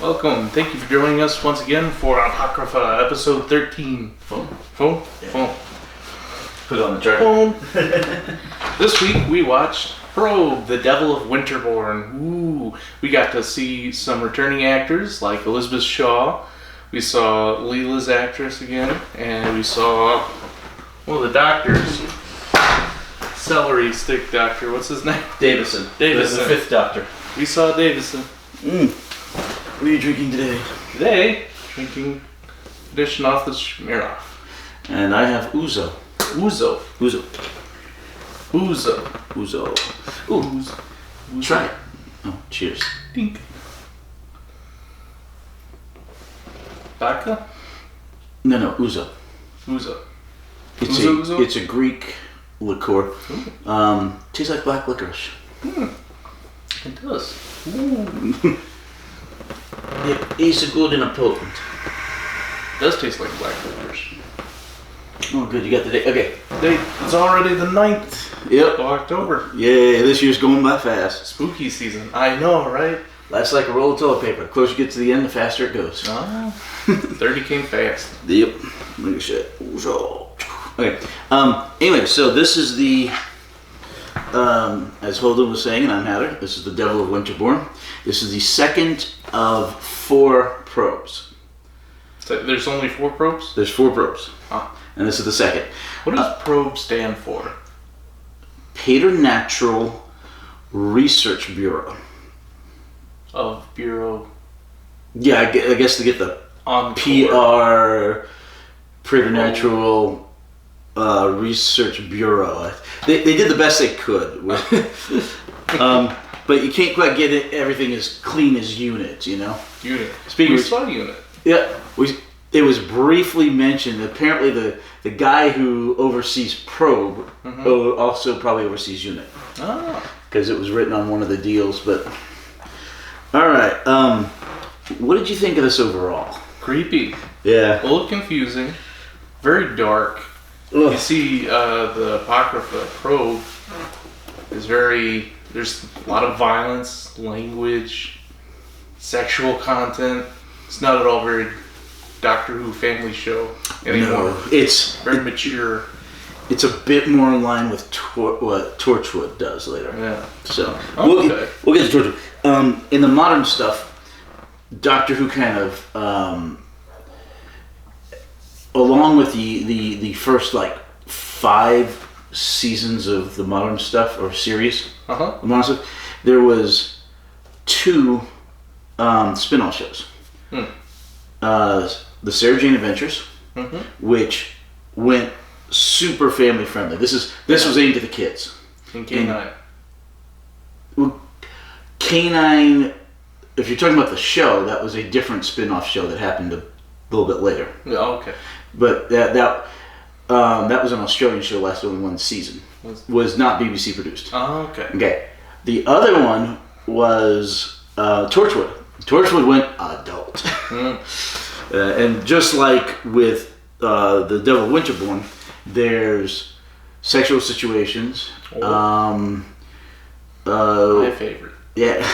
Welcome. Thank you for joining us once again for Apocrypha, episode 13. Phone? Yeah. Phone. Put it on the chart. Phone. This week we watched P.R.O.B.E, the Devil of Winterborne. Ooh. We got to see some returning actors like Elizabeth Shaw. We saw Leela's actress again. And we saw one of the doctors. Celery stick doctor. What's his name? Davison. The fifth doctor. We saw Davison. What are you drinking today? Today, drinking edition off the Smirnoff. And I have Ouzo. Ouzo. Ooh, try it. Oh, cheers. Dink. Vodka? No, Ouzo. Ouzo. It's a Greek liqueur. Tastes like black licorice. It does. Ooh. It is good and potent. It does taste like black licorice. Oh, good. You got the date. Okay. It's already the 9th Yep. of October. Yeah, this year's going by fast. Spooky season. I know, right? That's like a roll of toilet paper. The closer you get to the end, the faster it goes. Oh, 30 came fast. Yep. Look at that. Okay. Anyway, so this is the, as Holden was saying, and I'm Hatter, this is the Devil of Winterborne. This is the second of 4 probes. So there's only 4 probes? There's 4 probes. Ah. And this is the second. What does P.R.O.B.E stand for? Preternatural Research Bureau. Of Bureau. Yeah, I guess to get the On PR, Preternatural Research Bureau. They did the best they could. But you can't quite get it, everything as clean as Unit, you know? Unit. Speaking We of, saw Unit. yeah, it was briefly mentioned. Apparently the guy who oversees P.R.O.B.E. Also probably oversees Unit. Ah. Because it was written on one of the deals, but... Alright, what did you think of this overall? Creepy. Yeah. A little confusing. Very dark. Ugh. You see the Apocrypha P.R.O.B.E. is very... There's a lot of violence, language, sexual content. It's not at all very Doctor Who family show anymore. No, it's very mature. It's a bit more in line with what Torchwood does later. Yeah. So Okay. we'll get to Torchwood. In the modern stuff, Doctor Who kind of, along with the first like 5 seasons of the modern stuff or series, the modern stuff, there was 2 spin-off shows. The Sarah Jane Adventures, which went super family friendly. This was aimed at the kids. And K9. K9, if you're talking about the show, that was a different spin-off show that happened a little bit later. Oh, okay. But that was an Australian show, lasted only 1 season. Was not BBC produced. Oh, okay. Okay. The other one was Torchwood. Torchwood went adult. And just like with the Devil of Winterborne, there's sexual situations. My favorite. Yeah.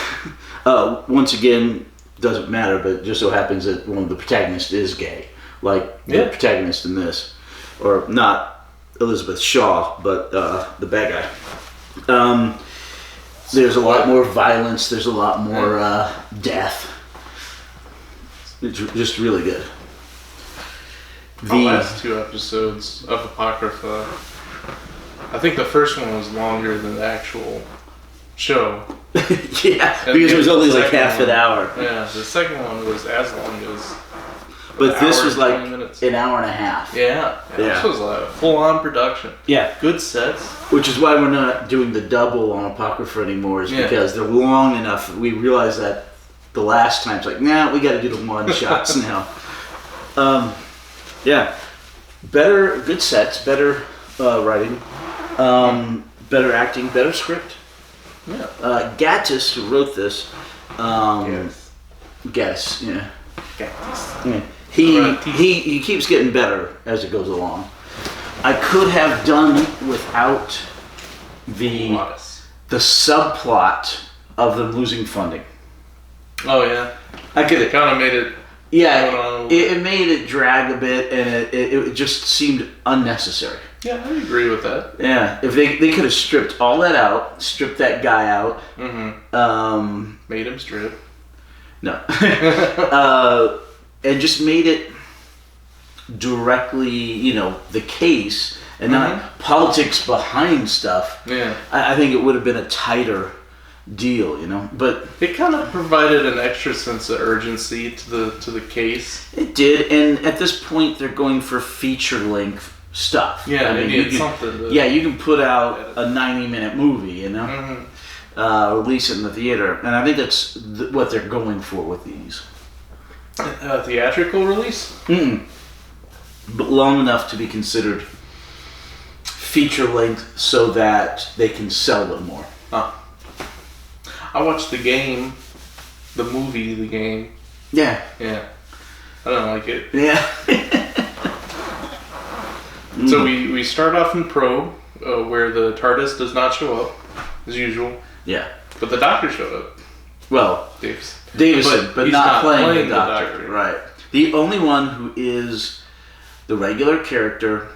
Once again, doesn't matter, but it just so happens that one of the protagonists is gay. Like the protagonist in this. Or not Elizabeth Shaw, but the bad guy. There's a lot more violence. There's a lot more death. It's just really good. The last 2 episodes of Apocrypha, I think the first one was longer than the actual show. Yeah, because it was only like half an hour. Yeah, the second one was as long as. But this was like an hour and a half. Yeah. This was a full-on production. Yeah. Good sets. Which is why we're not doing the double on Apocrypha anymore, is because they're long enough. We realized that the last time, it's like, nah, we got to do the one-shots now. Yeah. Good sets, better writing, better acting, better script. Yeah. Gatiss, who wrote this, Gatiss. Yeah. Gatiss. Yeah. He keeps getting better as it goes along. I could have done without the subplot of them losing funding. Oh yeah, I could it kind of made it. Yeah, it made it drag a bit, and it just seemed unnecessary. Yeah, I agree with that. Yeah, if they could have stripped all that out, stripped that guy out. Mm-hmm. Made him strip. No. And just made it directly, the case, and not politics behind stuff. Yeah. I think it would have been a tighter deal, but it kind of provided an extra sense of urgency to the case. It did, and at this point they're going for feature length stuff. Yeah, I mean, you can, something. You can put out a 90-minute movie, release it in the theater, and I think that's what they're going for with these. Theatrical release? But long enough to be considered feature length so that they can sell them more. I watched The Game. The Game. Yeah. Yeah. I don't like it. Yeah. So we start off in P.R.O.B.E, where the TARDIS does not show up, as usual. Yeah. But the Doctor showed up. Well, Davison, but not playing the Doctor. Right. The only one who is the regular character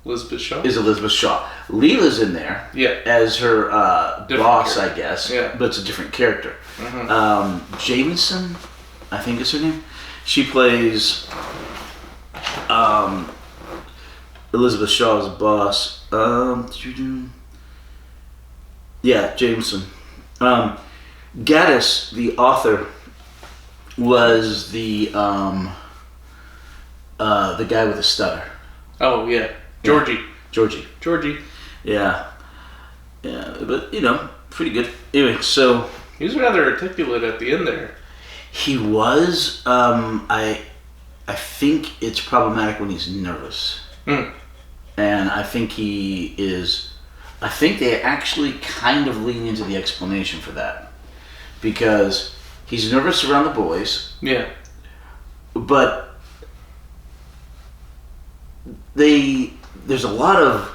Elizabeth Shaw? Is Elizabeth Shaw. Leela's in there as her boss, character. I guess. Yeah. But it's a different character. Jameson, I think is her name. She plays Elizabeth Shaw's boss. Yeah, Jameson. Gaddis, the author, was the guy with the stutter. Oh yeah, Georgie. Yeah, but pretty good. Anyway, so he was rather articulate at the end there. He was. I think it's problematic when he's nervous, and I think he is. I think they actually kind of lean into the explanation for that, because he's nervous around the boys. Yeah. But there's a lot of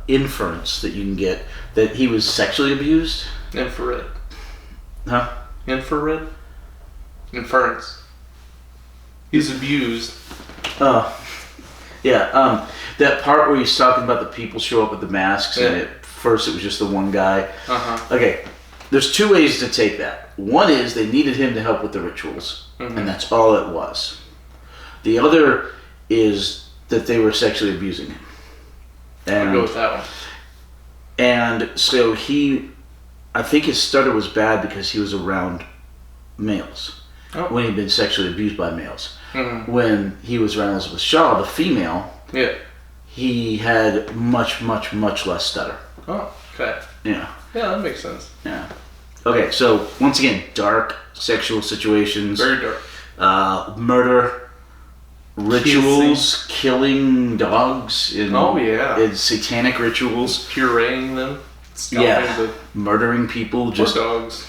inference that you can get that he was sexually abused. Infrared. Huh? Infrared? Inference. He's abused. Yeah. That part where he's talking about the people show up with the masks, and at first it was just the one guy. Okay, there's two ways to take that. One is they needed him to help with the rituals, and that's all it was. The other is that they were sexually abusing him. I'll go with that one. And so I think his stutter was bad because he was around males. When he'd been sexually abused by males. When he was around Elizabeth Shaw, the female, he had much, much, much less stutter. Oh, okay. Yeah. Yeah, that makes sense. Yeah. Okay, so once again, dark sexual situations. Very dark. Murder, rituals, killing dogs in satanic rituals. Pureeing them. Murdering people. Just dogs.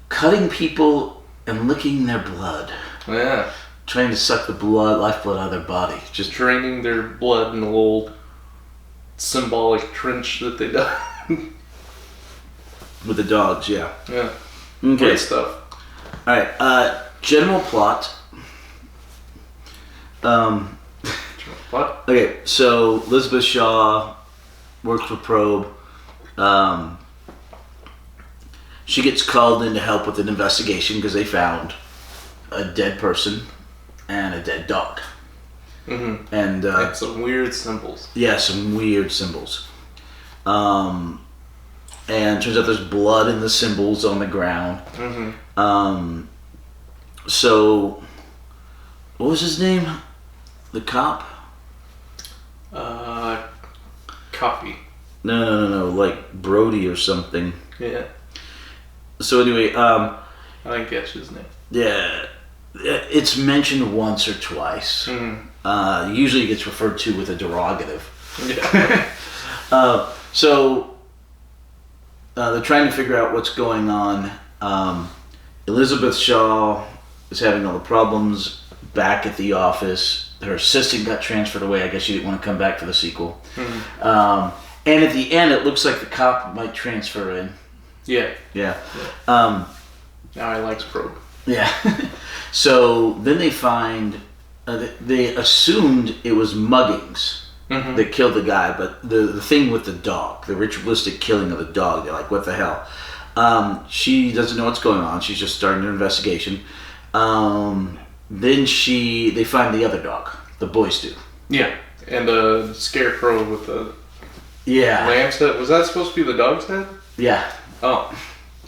Cutting people and licking their blood. Yeah. Trying to suck the lifeblood out of their body. Just draining their blood in a little symbolic trench that they dug. With the dogs, yeah. Yeah. Okay. Great stuff. Alright, general plot. What? Okay, so Elizabeth Shaw works for P.R.O.B.E. She gets called in to help with an investigation because they found a dead person and a dead dog. And some weird symbols. Yeah, some weird symbols. And it turns out there's blood in the symbols on the ground. So, what was his name? The cop? Copy. No, like Brody or something. Yeah. So anyway, I didn't catch his name. Yeah, it's mentioned once or twice. Usually it gets referred to with a derogative. Yeah. So they're trying to figure out what's going on. Elizabeth Shaw is having all the problems back at the office. Her assistant got transferred away. I guess she didn't want to come back for the sequel. And at the end, it looks like the cop might transfer in. Yeah. Yeah. Now I likes P.R.O.B.E. Yeah. So then they find, they assumed it was muggings that killed the guy, but the thing with the dog, the ritualistic killing of the dog, they're like, what the hell? She doesn't know what's going on. She's just starting her investigation. Then they find the other dog. The boys do. Yeah. And the scarecrow with the lamb's head. Was that supposed to be the dog's head? Yeah. Oh.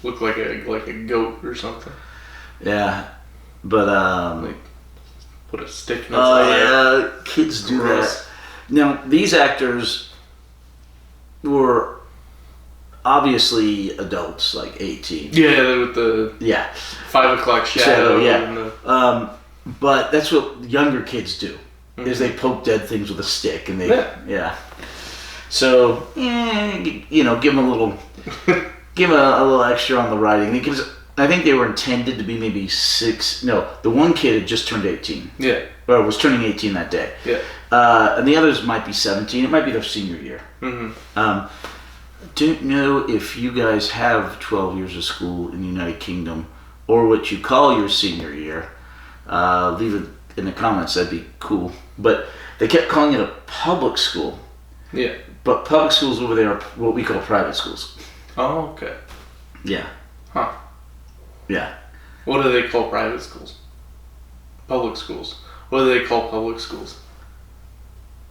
Looked like a goat or something. Yeah. But like put a stick in its eye. Yeah, kids do that. Now, these actors were obviously adults, like 18. Yeah, with the 5 o'clock shadow. Yeah. But that's what younger kids do, is they poke dead things with a stick, and they So, give them a little, give them a little extra on the writing, because I think they were intended to be maybe 6. No, the one kid had just turned 18. Yeah. Or was turning 18 that day. Yeah. And the others might be 17. It might be their senior year. Don't know if you guys have 12 years of school in the United Kingdom, or what you call your senior year. Leave it in the comments. That'd be cool. But they kept calling it a public school. Yeah. But public schools over there are what we call private schools. Oh, okay. Yeah. Huh. Yeah. What do they call private schools? Public schools. What do they call public schools?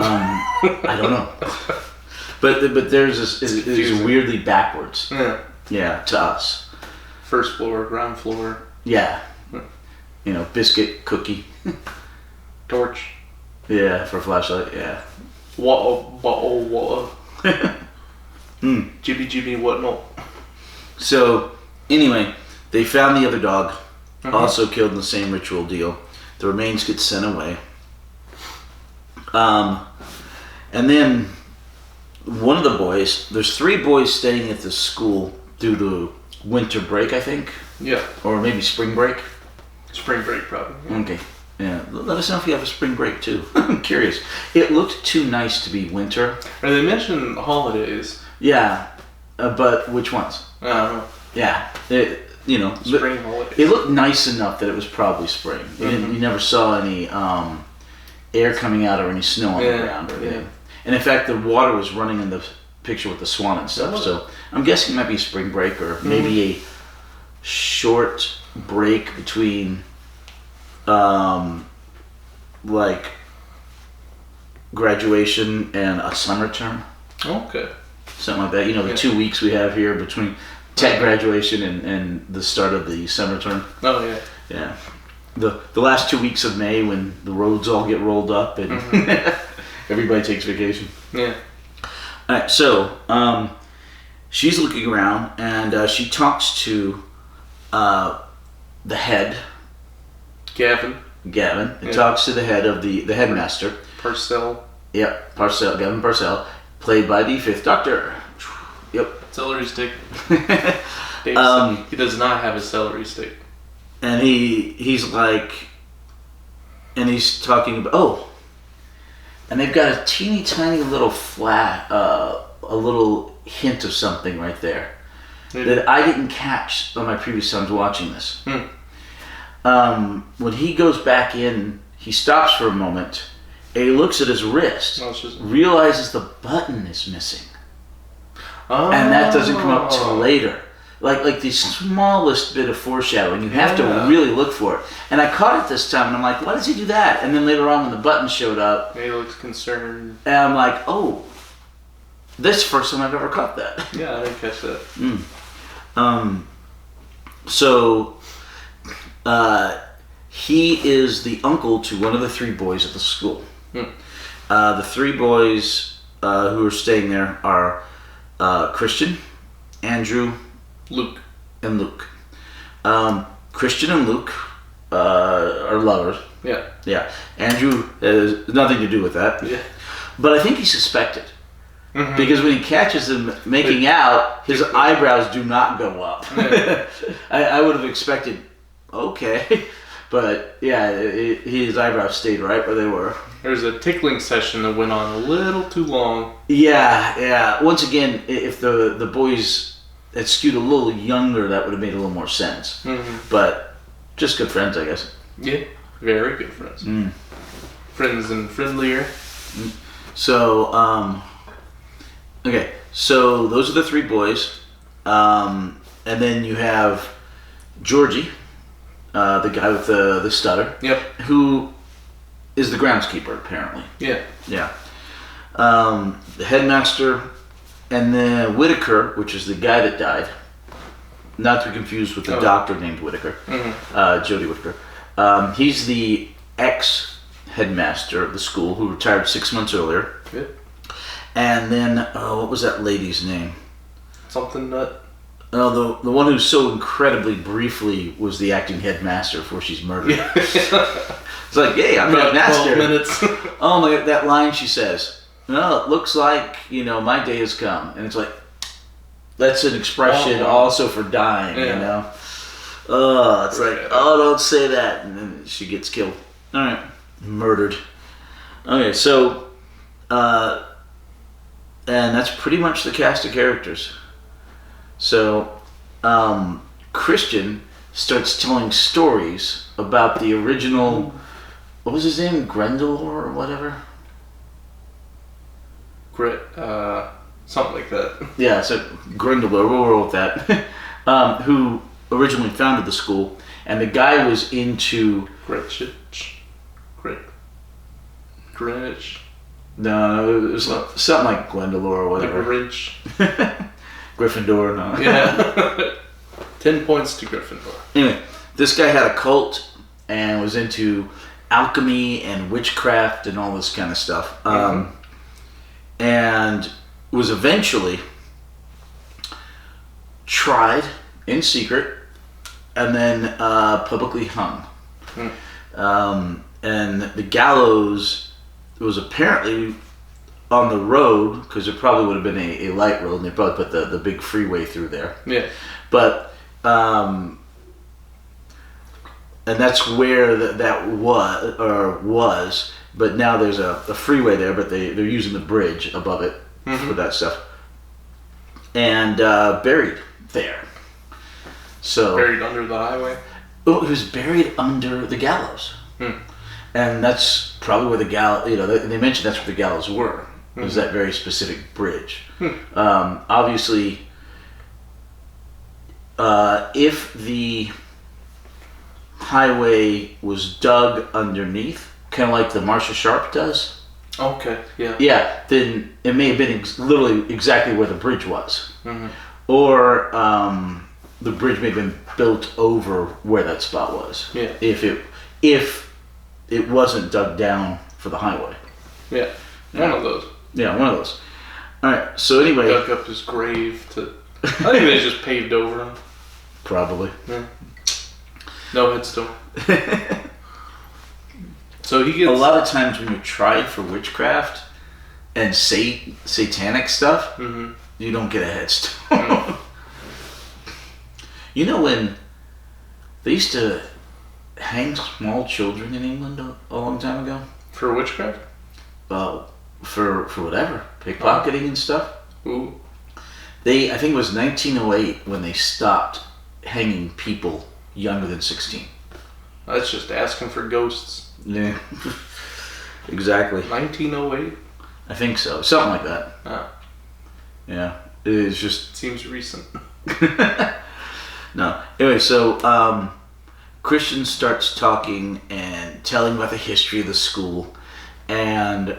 I don't know. But theirs is weirdly backwards. Yeah. Yeah, to us. First floor, ground floor. Yeah. Biscuit, cookie. Torch. Yeah, for a flashlight, yeah. Walla. Jibby, whatnot. So, anyway, they found the other dog, also killed in the same ritual deal. The remains get sent away. And then one of the boys, there's 3 boys staying at this school through the winter break, I think. Yeah. Or maybe spring break. Spring break, probably. Yeah. Okay. Yeah. Let us know if you have a spring break, too. I'm curious. It looked too nice to be winter. Or they mentioned holidays. Yeah. But which ones? I don't know. Yeah. Spring holidays. It looked nice enough that it was probably spring. You never saw any air coming out or any snow on the ground or anything. And in fact, the water was running in the picture with the swan and stuff. So I'm guessing it might be spring break, or maybe a short break between like graduation and a summer term. Okay. Something like that. The 2 weeks we have here between tech graduation and the start of the summer term. Oh, yeah. Yeah. The last 2 weeks of May, when the roads all get rolled up and everybody takes vacation. Yeah. All right, so she's looking around, and she talks to the head. Gavin. It talks to the head of the headmaster. Parcell. Yep, Gavin Parcell, played by the 5th Doctor. Yep. Celery stick. He does not have a celery stick. And he's talking about, and they've got a teeny tiny little a little hint of something right there that I didn't catch on my previous times watching this. When he goes back in, he stops for a moment, and he looks at his wrist, realizes the button is missing. Oh. And that doesn't come up till later. Like the smallest bit of foreshadowing. You have to really look for it. And I caught it this time, and I'm like, why does he do that? And then later on, when the button showed up, he looks concerned. And I'm like, oh, this is the first time I've ever caught that. Yeah, I didn't catch that. So, he is the uncle to one of the 3 boys at the school. The 3 boys who are staying there are Christian, Andrew, Luke. Christian and Luke are lovers. Yeah. Yeah. Andrew has nothing to do with that. Yeah. But I think he suspected. Because when he catches them making out, his eyebrows do not go up. Yeah. I would have expected, okay. But yeah, his eyebrows stayed right where they were. There was a tickling session that went on a little too long. Yeah. Once again, if the boys had skewed a little younger, that would have made a little more sense. Mm-hmm. But just good friends, I guess. Yeah, very good friends. Friends and friendlier. So, okay. So those are the three boys. And then you have Georgie, the guy with the stutter. Yep. Who is the groundskeeper, apparently. Yeah. Yeah. The headmaster, and then Whitaker, which is the guy that died. Not to be confused with the doctor named Whitaker. Jody Whitaker. He's the ex-headmaster of the school who retired 6 months earlier. Yeah. And then, what was that lady's name? Something nut. Oh, the one who so incredibly briefly was the acting headmaster before she's murdered. Yeah. It's like, hey, I'm headmaster. 12 minutes. Oh my God, that line she says, well, it looks like, my day has come. And it's like, that's an expression also for dying, Oh, it's like, don't say that. And then she gets killed. All right. Murdered. Okay, so, and that's pretty much the cast of characters. So, Christian starts telling stories about the original, what was his name? Grendel or whatever? Something like that. Yeah, so Grendel, we'll roll with that. Who originally founded the school, and the guy was into Greenwich. No, it was something like Gwendolyn or whatever. Ridge. Gryffindor, no. Yeah. 10 points to Gryffindor. Anyway, this guy had a cult and was into alchemy and witchcraft and all this kind of stuff. And was eventually tried in secret and then publicly hung. And the gallows was apparently on the road, because it probably would have been a light road, and they probably put the big freeway through there. Yeah. But, and that's where that was, but now there's a freeway there, but they're using the bridge above it for that stuff. And buried there. So buried under the highway? Oh, it was buried under the gallows. And that's probably where the gallows, they mentioned that's where the gallows were. It was that very specific bridge. Obviously, if the highway was dug underneath, kind of like the Marcia Sharp does. Okay, yeah. Yeah, then it may have been literally exactly where the bridge was. Or the bridge may have been built over where that spot was. Yeah. If it wasn't dug down for the highway. Yeah, one of those. Yeah, one of those. All right, so anyway. Dug up his grave to... I think they just paved over him. Probably. Yeah. No headstone. So he gets... A lot of times when you're tried for witchcraft and satanic stuff, you don't get a headstone. You know when they used to hang small children in England a long time ago? For witchcraft? For whatever. Pickpocketing and stuff. Ooh. I think it was 1908 when they stopped hanging people younger than 16. That's just asking for ghosts. Yeah. Exactly. 1908? I think so. Something like that. Ah. Yeah. It is just... Seems recent. No. Anyway, so Christian starts talking and telling about the history of the school. And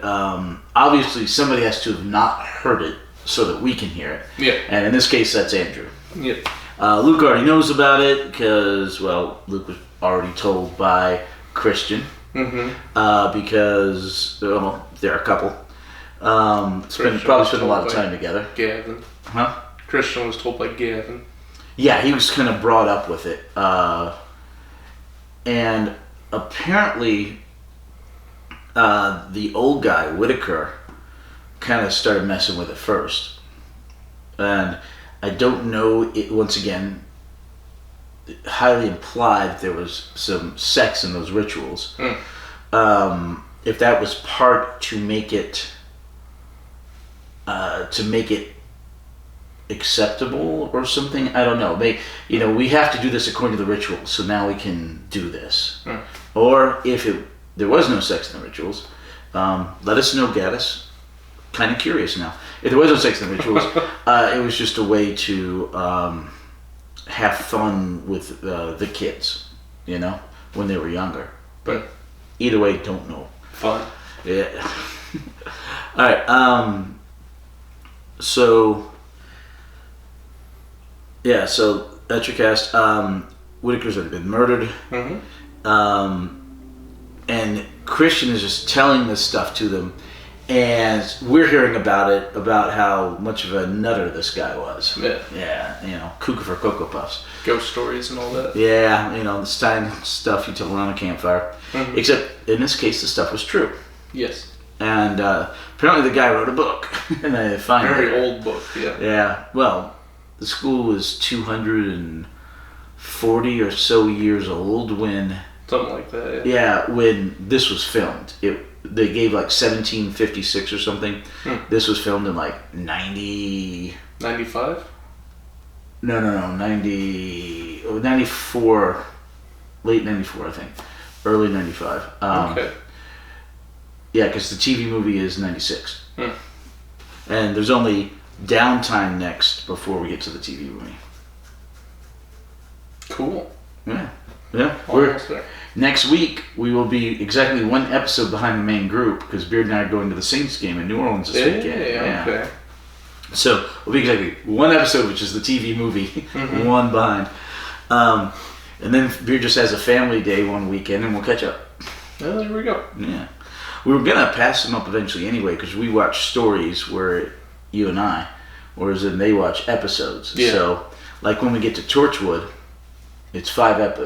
obviously somebody has to have not heard it so that we can hear it. Yeah. And in this case, that's Andrew. Yeah. Luke already knows about it because, well, Luke was already told by Christian. Because, well, they're a couple. Probably spend a lot of time together. Gavin. Huh? Christian was told by Gavin. Yeah, he was kind of brought up with it. And apparently, the old guy, Whitaker, kind of started messing with it first. And I don't know, once again, highly implied that there was some sex in those rituals. If that was part to make it acceptable or something, I don't know. We have to do this according to the rituals, so now we can do this. Or if there was no sex in the rituals, let us know, Gaddis. Kind of curious now. If there was no sex in the rituals, it was just a way to have fun with the kids, when they were younger. But either way, don't know. Fun. Yeah. All right. So that's your cast. Whitaker's already been murdered. And Christian is just telling this stuff to them, and we're hearing about how much of a nutter this guy was. Yeah, cuckoo for Cocoa Puffs. Ghost stories and all that. Yeah, the Stein stuff you tell around a campfire. Except, in this case, the stuff was true. Yes. And apparently the guy wrote a book. And I find very old book, yeah. Yeah, well, the school was 240 or so years old when... Something like that, yeah, when this was filmed. They gave 1756 or something. This was filmed in 90... 95? No, 94, late 94, I think. Early 95. Okay. Yeah, because the TV movie is 96. And there's only downtime next before we get to the TV movie. Cool. Yeah. Almost there. Next week, we will be exactly one episode behind the main group because Beard and I are going to the Saints game in New Orleans this weekend. Yeah, okay. So we'll be exactly one episode, which is the TV movie, one behind. And then Beard just has a family day one weekend, and we'll catch up. Oh, there we go. Yeah. We were going to pass them up eventually anyway because we watch stories where you and I, whereas then they watch episodes. Yeah. So, when we get to Torchwood, it's 5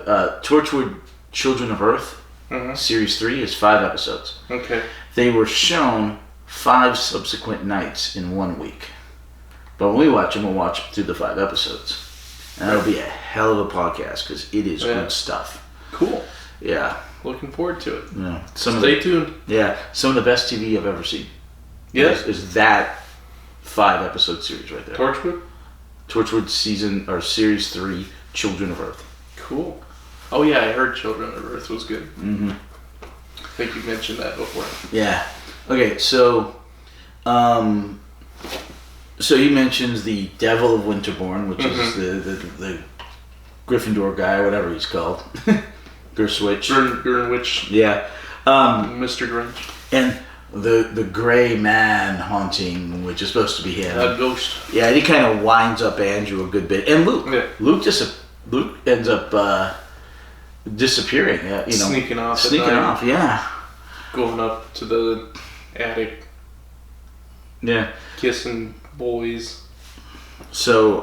Torchwood Children of Earth, Series 3 is 5 episodes. Okay. They were shown 5 subsequent nights in 1 week. But when we watch them, we'll watch through the 5 episodes. And that'll be a hell of a podcast because it is good stuff. Cool. Yeah. Looking forward to it. Yeah. Stay tuned. Yeah. Some of the best TV I've ever seen. Yes. Is that 5 episode series right there. Torchwood Series 3, Children of Earth. Cool. Oh yeah, I heard Children of Earth was good. I think you mentioned that before. Yeah. Okay, so he mentions the Devil of Winterborne, which is the Gryffindor guy, whatever he's called. Gerswitch. Gernwich. Yeah. Mr. Grinch. And the gray man haunting, which is supposed to be him. A ghost. Yeah, and he kind of winds up Andrew a good bit. And Luke. Yeah. Luke ends up disappearing. Sneaking off. Yeah. Going up to the attic. Yeah. Kissing boys. So,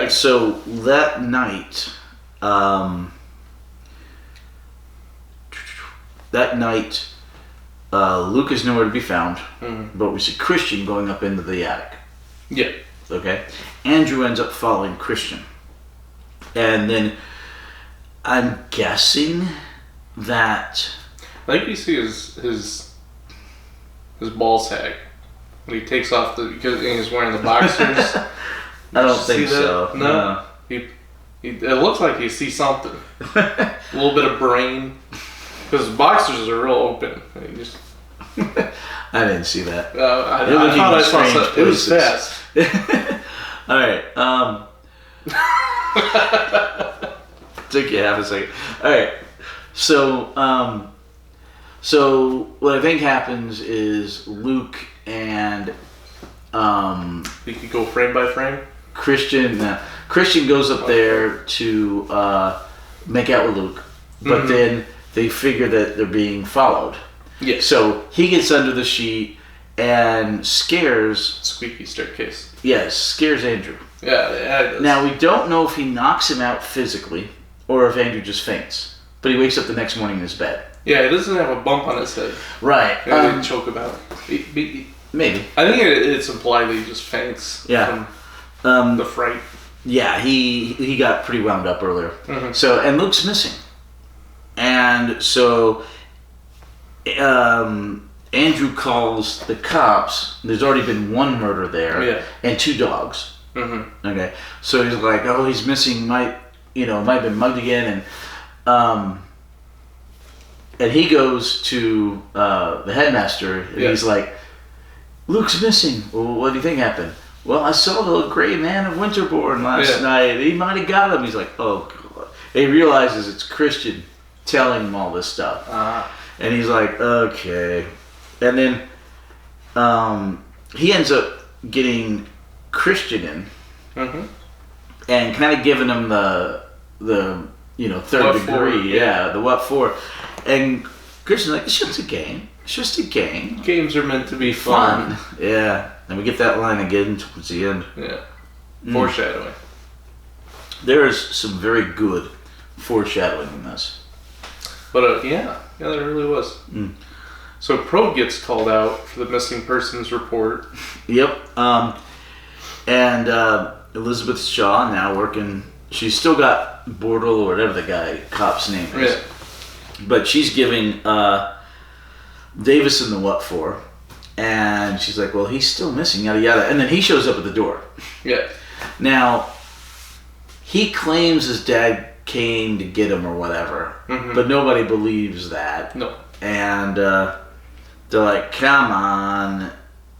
so that night, Luke is nowhere to be found, but we see Christian going up into the attic. Yeah. Okay. Andrew ends up following Christian. And then I'm guessing that... I think you see his ball sack when he takes off because he's wearing the boxers. I don't think so. No. It looks like you see something. A little bit of brain. Because his boxers are real open. I didn't see that. I thought I saw something. It was fast. Alright. Took you half a second. Alright. So what I think happens is Luke and you could go frame by frame. Christian goes up there to make out with Luke, but then they figure that they're being followed. Yeah. So he gets under the sheet and scares... Squeaky staircase. Yes, scares Andrew. Yeah, it does. Now, we don't know if he knocks him out physically or if Andrew just faints. But he wakes up the next morning in his bed. Yeah, he doesn't have a bump on his head. Right. He didn't choke him out. Maybe. I think it's implied that he just faints from the fright. Yeah, he got pretty wound up earlier. Mm-hmm. So, and Luke's missing. And so Andrew calls the cops. There's already been one murder there and 2 dogs. Mm-hmm. Okay, so he's like, oh, he's missing, might have been mugged again. And he goes to the headmaster, and he's like, Luke's missing. Well, what do you think happened? Well, I saw the gray man of Winterborne last night. He might have got him. He's like, oh, God. He realizes it's Christian telling him all this stuff. And he's like, okay. And then he ends up getting Christian in and kind of giving him the third what degree. For? Yeah, the what for. And Christian's like, it's just a game. It's just a game. Games are meant to be fun. Yeah. And we get that line again towards the end. Yeah. Foreshadowing. There is some very good foreshadowing in this. But yeah, there really was. So P.R.O.B.E gets called out for the missing persons report. Yep. And Elizabeth Shaw now working. She's still got Bortle or whatever the cop's name is. Yeah. But she's giving Davison the what for. And she's like, well, he's still missing, yada yada. And then he shows up at the door. Yeah. Now, he claims his dad came to get him or whatever. But nobody believes that. No. And they're like, come on.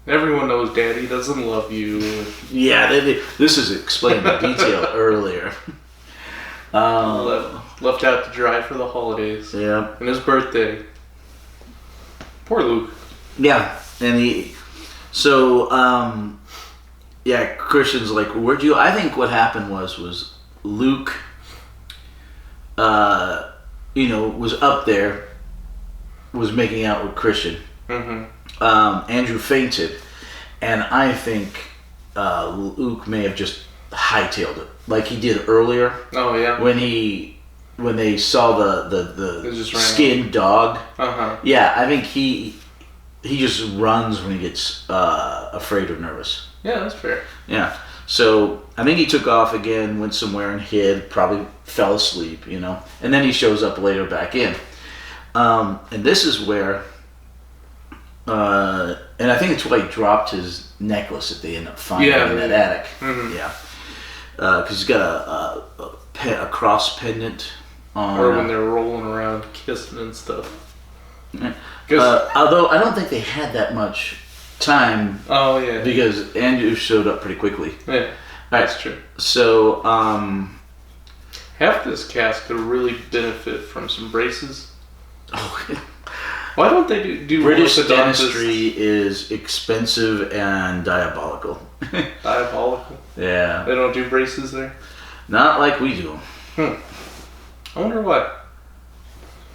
Everyone knows Daddy doesn't love you. Yeah, this is explained in detail earlier. Left out to dry for the holidays. Yeah. And his birthday. Poor Luke. Yeah, and Christian's like, where'd you? I think what happened was Luke, was up there, was making out with Christian. Andrew fainted, and I think Luke may have just hightailed it like he did earlier. Oh yeah. When they saw the skinned dog. Yeah, I think he just runs when he gets afraid or nervous. Yeah, that's fair. Yeah. So I think he took off again, went somewhere and hid, probably fell asleep, and then he shows up later back in. And this is where, and I think it's why he dropped his necklace that they end up finding in that attic. Yeah. Because he's got a cross pendant on. Or when they're rolling around kissing and stuff. Although I don't think they had that much time. Oh yeah. Because Andrew showed up pretty quickly. Yeah. That's true. So half this cast could really benefit from some braces. Oh. Why don't they do British dentistry is expensive and diabolical. Diabolical? Yeah. They don't do braces there? Not like we do. I wonder why.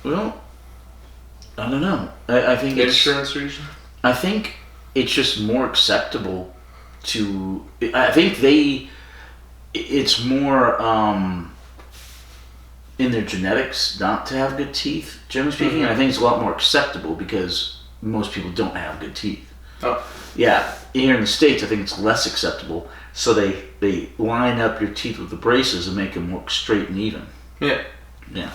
Well, I don't know. I think insurance reason? I think it's just more acceptable to. I think it's more in their genetics not to have good teeth, generally speaking. And I think it's a lot more acceptable because most people don't have good teeth. Oh. Yeah, here in the States, I think it's less acceptable. So they line up your teeth with the braces and make them look straight and even. Yeah. Yeah.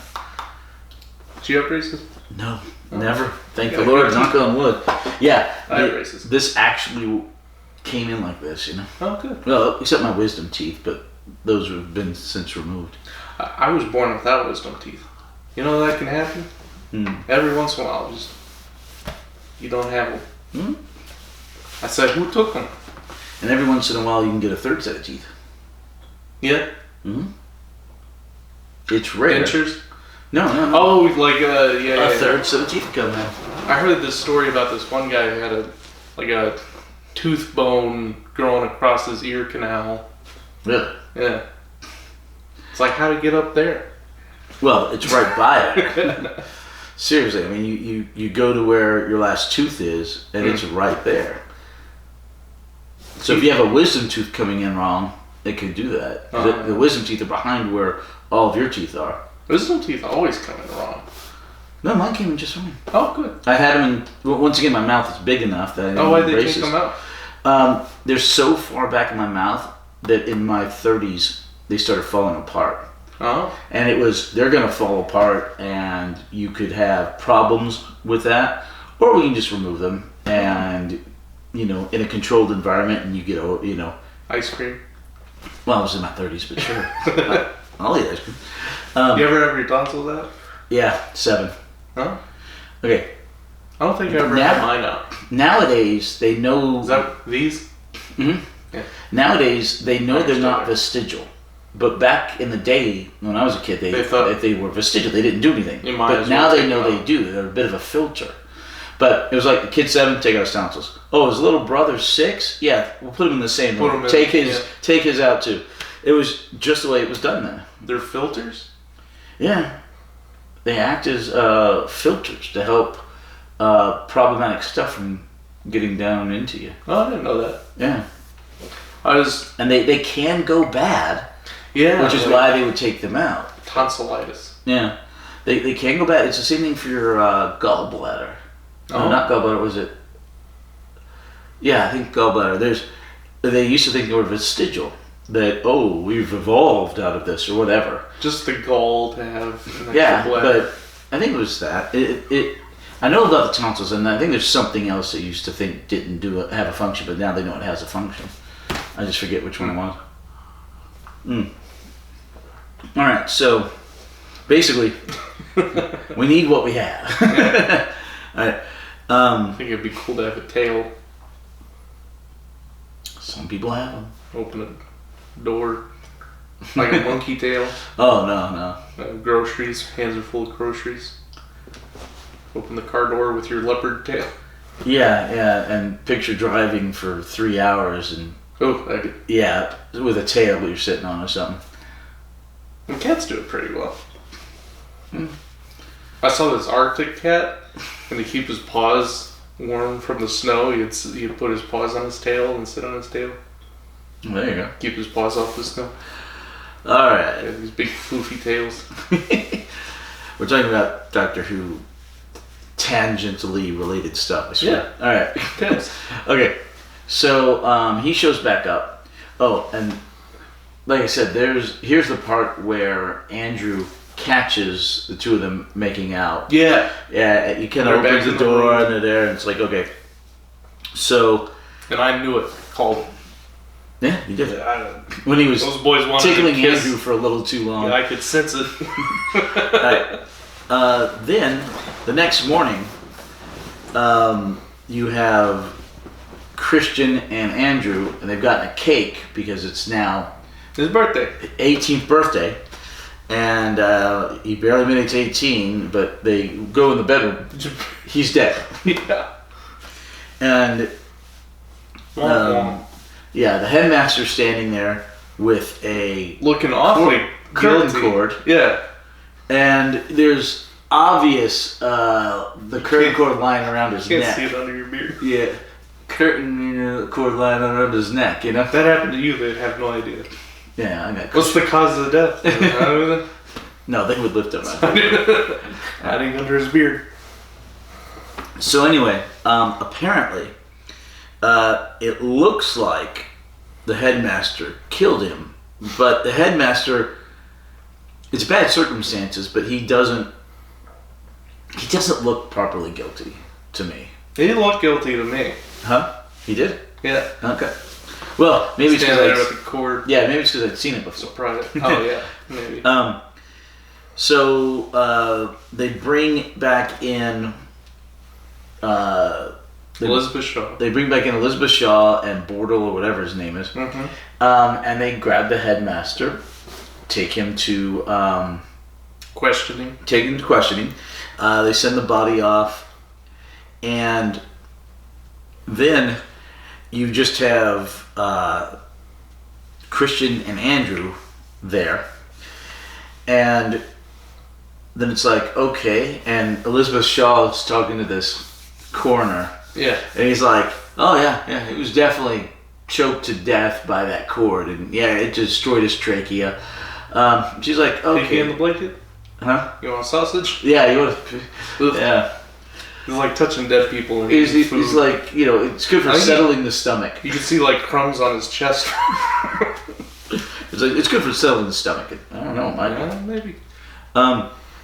Do you have braces? No, never. Thank the Lord. Knock on wood. Yeah. I have braces. This actually came in like this, Oh, good. Well, except my wisdom teeth, but those have been since removed. I was born without wisdom teeth. You know that can happen? Every once in a while, you don't have them. I said, who took them? And every once in a while, you can get a third set of teeth. Yeah. It's rare. Dentures? No. Oh, like a third set of teeth come in. I heard this story about this one guy who had a tooth bone growing across his ear canal. Really? Yeah. It's like, how to get up there? Well, it's right by it. Seriously, I mean, you go to where your last tooth is, and it's right there. So if you have a wisdom tooth coming in wrong, it can do that. The wisdom teeth are behind where all of your teeth are. Wisdom teeth always come in wrong. No, mine came in just fine. Oh, good. I had them in, once again, my mouth is big enough that I why'd they take them out? They're so far back in my mouth, that in my 30s they started falling apart. Oh. And it was, they're going to fall apart, and you could have problems with that, or we can just remove them, and, you know, in a controlled environment, and you get, you know. Ice cream? Well, I was in my 30s, but sure. I'll eat ice cream. You ever have your tonsils out? Yeah, 7. Huh? Okay. I don't think I ever had mine out. Nowadays, they know... Is that these? Mm-hmm. Yeah. Nowadays, they know they're not vestigial. But back in the day, when I was a kid, they thought that they were vestigial. They didn't do anything. But now they know they do. They're a bit of a filter. But it was like, the kid 7, take out his tonsils. Oh, his little brother 6? Yeah, we'll put him in the same room. Take his out too. It was just the way it was done then. They're filters? Yeah. They act as filters to help problematic stuff from getting down into you. Oh, I didn't know that. Yeah. And they can go bad. Yeah. Which is why they would take them out. Tonsillitis. Yeah. They can go bad. It's the same thing for your gallbladder. Oh. No, not gallbladder, was it? Yeah, I think gallbladder. They used to think they were vestigial. That, oh, we've evolved out of this or whatever. Just the gall to have. Yeah, but I think it was that. I know about the tonsils, and I think there's something else they used to think didn't have a function, but now they know it has a function. I just forget which one it was. All right, so basically, we need what we have. Yeah. All right. I think it'd be cool to have a tail. Some people have them. Open a door like a monkey tail. Oh no. Groceries. Hands are full of groceries. Open the car door with your leopard tail. Yeah, and picture driving for 3 hours and. Oh, I could. Yeah, with a tail you're sitting on or something. And cats do it pretty well. I saw this Arctic cat, and to keep his paws warm from the snow, he'd put his paws on his tail and sit on his tail. There you go. Keep his paws off the snow. All right. Yeah, these big floofy tails. We're talking about Doctor Who tangentially related stuff, I swear. Yeah. All right. Tails. Okay. So he shows back up. Oh, and like I said, here's the part where Andrew catches the two of them making out. Yeah. Yeah, you kind of opens the door and they're there, and it's like, okay. So. And I knew it. Called him. Yeah, you did. Yeah, when he was those boys wanted tickling to kiss. Andrew for a little too long. Yeah, I could sense it. Right. Then, the next morning, you have Christian and Andrew, and they've gotten a cake because it's now his birthday. 18th birthday. And he barely made it to 18, but they go in the bedroom. He's dead. Yeah. And yeah, the headmaster's standing there with a looking awfully curtain cord. Yeah. And there's obvious the curtain cord lying around his neck. Can't see it under your beard. Yeah. Curtain cord lying around his neck, you know? If that happened to you, they'd have no idea. Yeah, I got. What's the cause of the death? No, they would lift him up. Hiding under his beard. So anyway, apparently, it looks like the headmaster killed him, but the headmaster, it's bad circumstances, but he doesn't look properly guilty to me. He looked guilty to me. Huh? He did? Yeah. Okay. Well, maybe it's because with the cord. Yeah, maybe it's because I'd seen it before. Surprise. Oh yeah, maybe. So they bring back in Elizabeth Shaw. They bring back in Elizabeth Shaw and Bortle or whatever his name is. Mm-hmm. And they grab the headmaster, take him to questioning. Take him to questioning. They send the body off, and then you just have Christian and Andrew there, and then it's like, okay, and Elizabeth Shaw is talking to this coroner. Yeah. And he's like, oh yeah, he was definitely choked to death by that cord, and yeah, it destroyed his trachea. She's like, okay. Piggy in the blanket? Huh? You want a sausage? Yeah, you want yeah. He's like touching dead people. And he's like, it's good for settling the stomach. You can see like crumbs on his chest. it's good for settling the stomach. I don't know, might be. Maybe.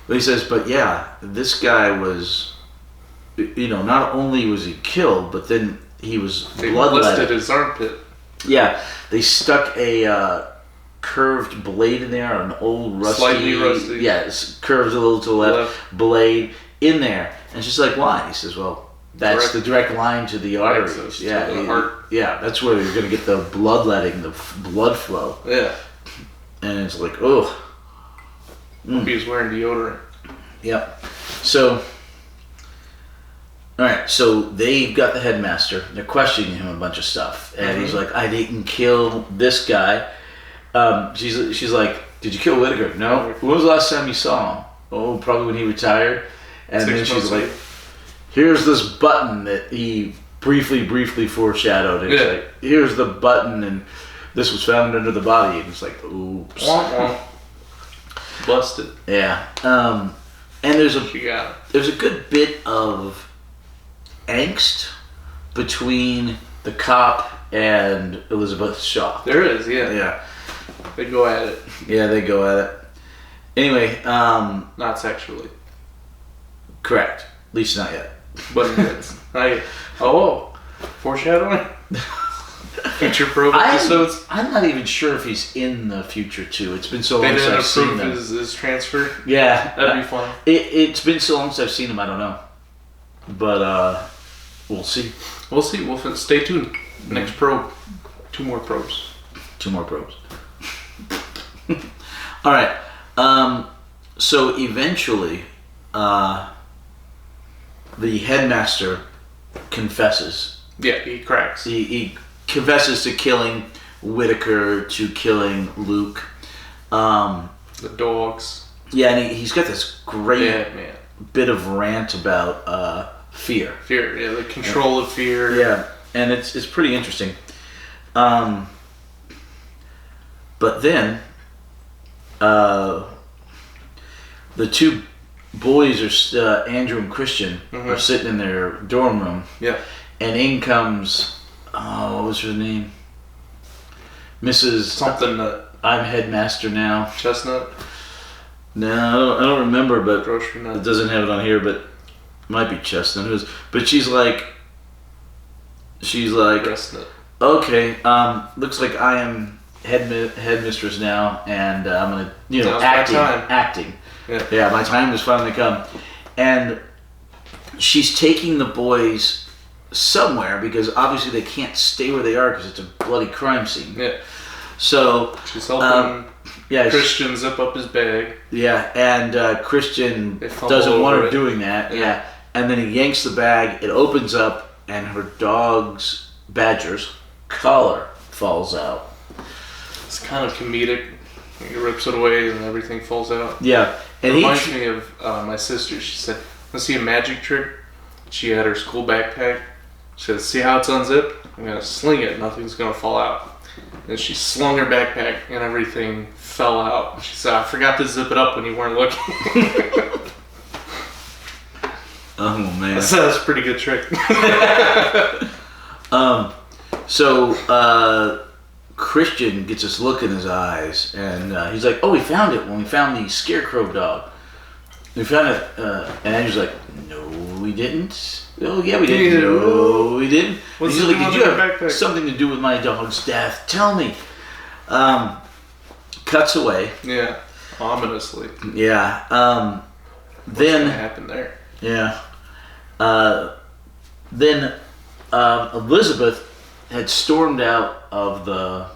But he says, but yeah, this guy was, not only was he killed, but then he was bloodletted. They listed his armpit. Yeah, they stuck a curved blade in there, an old rusty, slightly rusty. Yeah, it curves a little to the left blade in there, and she's like, why? He says, well, that's the direct line to the arteries. Yeah, to the heart. Yeah, that's where you're going to get the bloodletting, the blood flow. Yeah, and it's like, oh. Hope he was wearing deodorant. Yep. So, all right. So they've got the headmaster. They're questioning him a bunch of stuff, and he's like, "I didn't kill this guy." She's like, "Did you kill Whitaker?" No. When was the last time you saw him? Oh, probably when he retired. And then she's like, "Here's this button that he briefly foreshadowed." And it's like, "Here's the button, and this was found under the body." And it's like, "Oops." Busted. Yeah. And there's a good bit of angst between the cop and Elizabeth Shaw. There is, yeah. Yeah. They go at it. Yeah, they go at it. Anyway, not sexually. Correct. At least not yet. But it's foreshadowing. Future P.R.O.B.E. episodes. I'm not even sure if he's in the future too. It's been so long since I've seen him. They didn't approve his transfer. Yeah, that'd be fun. It's been so long since I've seen him. I don't know, but we'll see. We'll see. We'll stay tuned. Next P.R.O.B.E. 2 more P.R.O.B.es. 2 more P.R.O.B.es. All right. So eventually, the headmaster confesses. Yeah, he cracks. He confesses to killing Whitaker, to killing Luke. The dogs. Yeah, and he's got this great bit of rant about fear. Fear, yeah, the control of fear. Yeah, and it's pretty interesting. But then, the 2 boys, are Andrew and Christian, are sitting in their dorm room. Yeah. And in comes, what was her name? Mrs. Something that... I'm headmaster now. Chestnut? No, I don't remember, but Grocery nut. It doesn't have it on here, but it might be Chestnut. But she's like, Chestnut. Okay, looks like I am headmistress now, and I'm gonna, acting. Yeah, my time has finally come, and she's taking the boys somewhere because obviously they can't stay where they are because it's a bloody crime scene. Yeah. So she's helping Christian zip up his bag. Yeah, and Christian doesn't want her doing that. Yeah. And then he yanks the bag, it opens up, and her dog's, Badger's, collar falls out. It's kind of comedic. He rips it away and everything falls out. Yeah. And it reminds me of my sister. She said, "Want to see a magic trick?" She had her school backpack. She said, "See how it's unzipped? I'm going to sling it. Nothing's going to fall out." And she slung her backpack and everything fell out. She said, "I forgot to zip it up when you weren't looking." Oh, man. That's a pretty good trick. So Christian gets this look in his eyes, and he's like, "Oh, we found it when we found the scarecrow dog. We found it." And Andrew's like, "No, we didn't." "Oh, yeah, we did." "No, we didn't." He's like, "Did you have something to do with my dog's death? Tell me." Cuts away. Yeah, ominously. Yeah. What's gonna happen there? Yeah. Then Elizabeth had stormed out of the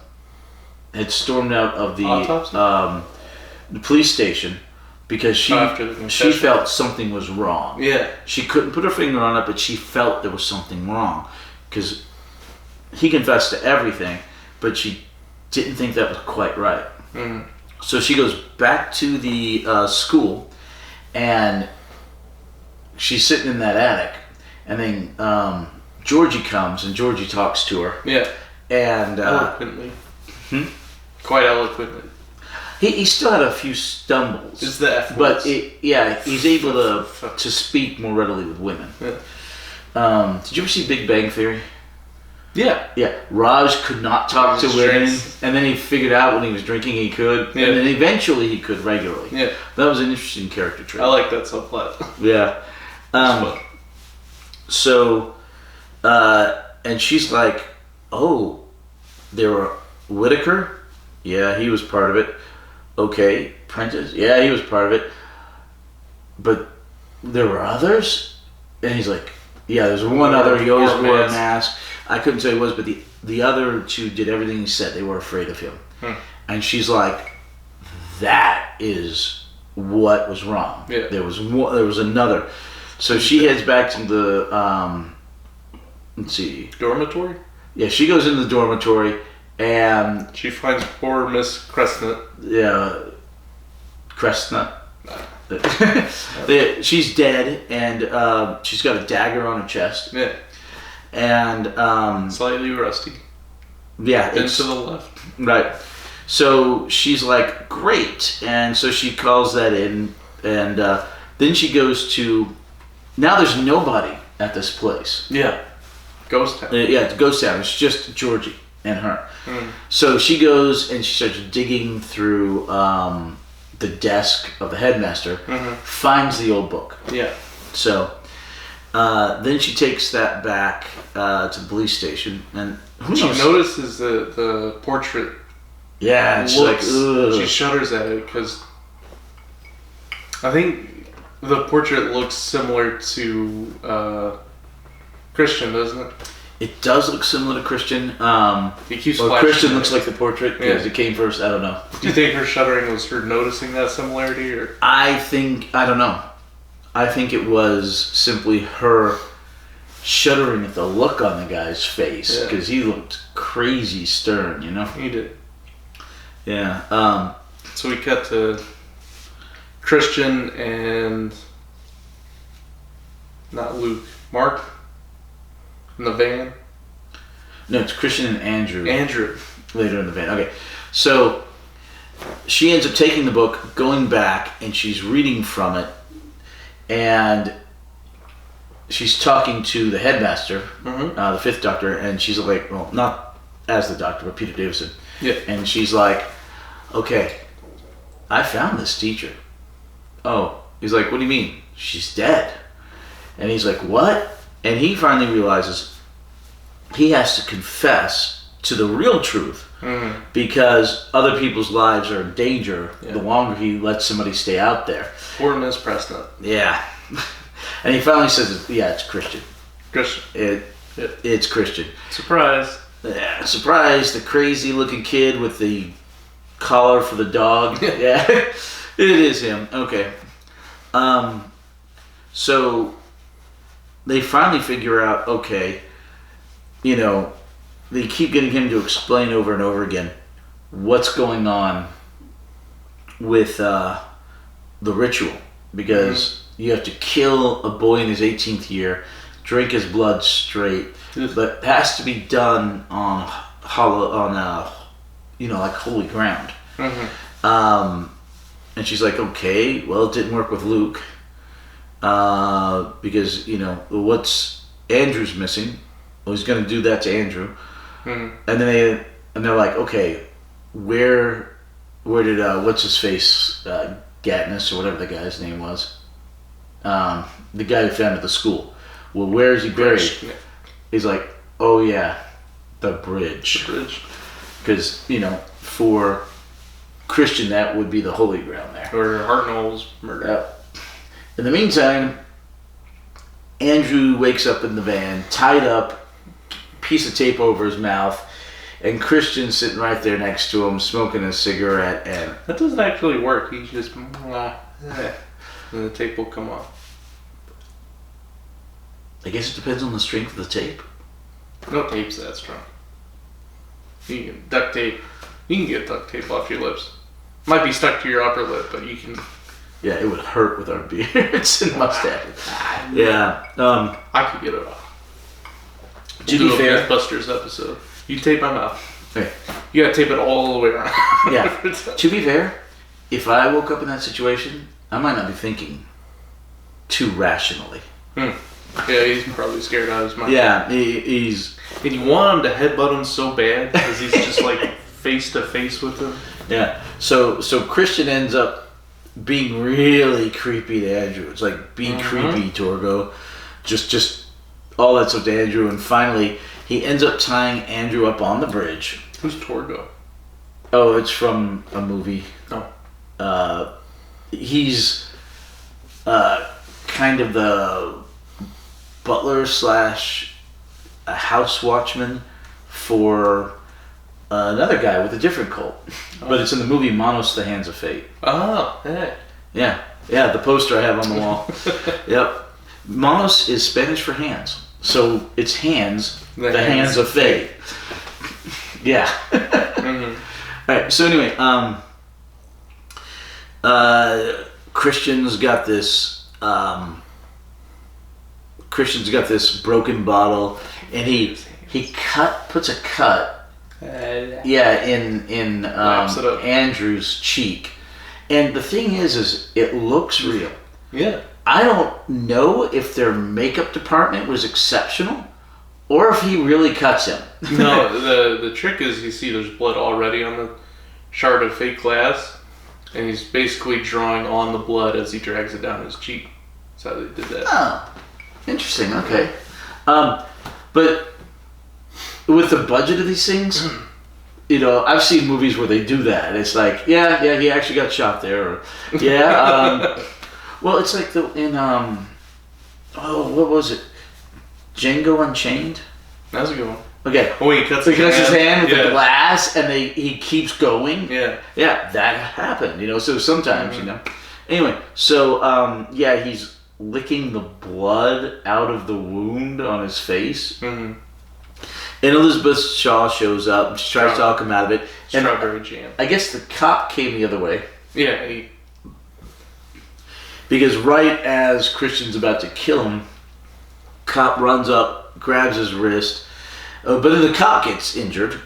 police station because she felt something was wrong. Yeah. She couldn't put her finger on it, but she felt there was something wrong because he confessed to everything, but she didn't think that was quite right. Mm. So she goes back to the school, and she's sitting in that attic, and then Georgie comes, and Georgie talks to her. Yeah. And eloquently. Quite eloquently. He still had a few stumbles. It's the F words. But he's able to speak more readily with women. Yeah. Did you ever see Big Bang Theory? Yeah, Raj could not talk to women, Drinks. and then he figured out when he was drinking he could, Yeah. and then eventually he could regularly. Yeah. That was an interesting character trait. I like that subplot. Yeah. So, and she's like, oh, there were Whitaker? Yeah, he was part of it. Okay, Prentice? Yeah, he was part of it. But there were others? And he's like, yeah, there's one other. He always wore a mask. I couldn't say who it was, but the other two did everything he said. They were afraid of him. And she's like, that is what was wrong. Yeah. There was another. So she heads back to the, let's see. Dormitory? Yeah, she goes into the dormitory and... She finds poor Miss Crestnut. Yeah. Crestnut. She's dead and she's got a dagger on her chest. Yeah. And... slightly rusty. Yeah. It's to the left. Right. So she's like, great. And so she calls that in. And then she goes to... Now there's nobody at this place. Yeah. Ghost town. Yeah, it's Ghost Town. It's just Georgie and her. So she goes and she starts digging through the desk of the headmaster, finds the old book. Yeah. So then she takes that back to the police station, and who She knows? notices the portrait. Yeah, and she's like, ugh. She shudders at it because I think the portrait looks similar to Christian, doesn't it? It does look similar to Christian. He keeps Or flashing Christian it. looks like the portrait because it came first. I don't know. Do you think her shuddering was her noticing that similarity, or? I don't know. I think it was simply her shuddering at the look on the guy's face because he looked crazy stern, you know? He did. Yeah. So we cut to Christian and not Luke, Mark in the van. No, it's Christian and Andrew. Andrew. Later in the van. Okay. So she ends up taking the book, going back, and she's reading from it. And she's talking to the headmaster, the fifth doctor, and she's like, well, not as the doctor, but Peter Davison. Yeah. And she's like, okay, I found this teacher. Oh. He's like, what do you mean? She's dead. And he's like, what? And he finally realizes he has to confess to the real truth because other people's lives are in danger the longer he lets somebody stay out there. Poor Miss Presnut. Yeah. And he finally says, yeah, it's Christian. Christian. It's Christian. Surprise. Yeah, surprise, the crazy looking kid with the collar for the dog. Yeah. It is him. Okay. So they finally figure out, okay, you know, they keep getting him to explain over and over again what's going on with the ritual, because you have to kill a boy in his 18th year, drink his blood straight, but it has to be done on like holy ground. And she's like, okay, well, it didn't work with Luke because what's Andrew's missing. Well, he's going to do that to Andrew. And then they're like, okay, where did what's his face Gatnus or whatever the guy's name was, the guy who founded the school. Well, where is he buried? He's like, oh yeah, the bridge. Because for Christian that would be the holy ground there. Or Hartnell's murder. In the meantime, Andrew wakes up in the van, tied up, piece of tape over his mouth, and Christian's sitting right there next to him, smoking a cigarette. And that doesn't actually work. He just and the tape will come off. I guess it depends on the strength of the tape. No tape's that strong. You can duct tape. You can get duct tape off your lips. Might be stuck to your upper lip, but you can. Yeah, it would hurt with our beards and mustaches. Yeah. I could get it off. To be fair, Mythbusters episode. You tape my mouth. Okay. You gotta tape it all the way around. Yeah. To be fair, if I woke up in that situation, I might not be thinking too rationally. Yeah, he's probably scared out of his mind. Yeah, he's... And you want him to headbutt him so bad because he's just like face to face with him. Yeah. So Christian ends up being really creepy to Andrew. It's like, be creepy, Torgo. Just all that stuff to Andrew. And finally, he ends up tying Andrew up on the bridge. Who's Torgo? Oh, it's from a movie. Oh. He's kind of the butler slash a house watchman for another guy with a different cult. But it's in the movie Manos, the Hands of Fate. Oh, hey. Yeah, the poster I have on the wall. Yep. Manos is Spanish for hands. So it's hands, the hands of fate. Yeah. Alright, so anyway, Christian's got this broken bottle, and he puts a cut in Andrew's cheek. And the thing is it looks real. Yeah. I don't know if their makeup department was exceptional or if he really cuts him. No, the trick is you see there's blood already on the shard of fake glass, and he's basically drawing on the blood as he drags it down his cheek. That's how they did that. Oh, interesting. Okay. But with the budget of these things, I've seen movies where they do that. It's like, yeah, he actually got shot there. Or, well, it's like what was it? Django Unchained? That was a good one. Okay. Oh, he cuts his hand with the glass, and he keeps going. Yeah. Yeah, that happened, So sometimes, Anyway, so, he's licking the blood out of the wound on his face. Mm-hmm. And Elizabeth Shaw shows up, and she tries to talk him out of it. Strawberry jam. I guess the cop came the other way. Yeah, because right as Christian's about to kill him, cop runs up, grabs his wrist, but then the cop gets injured,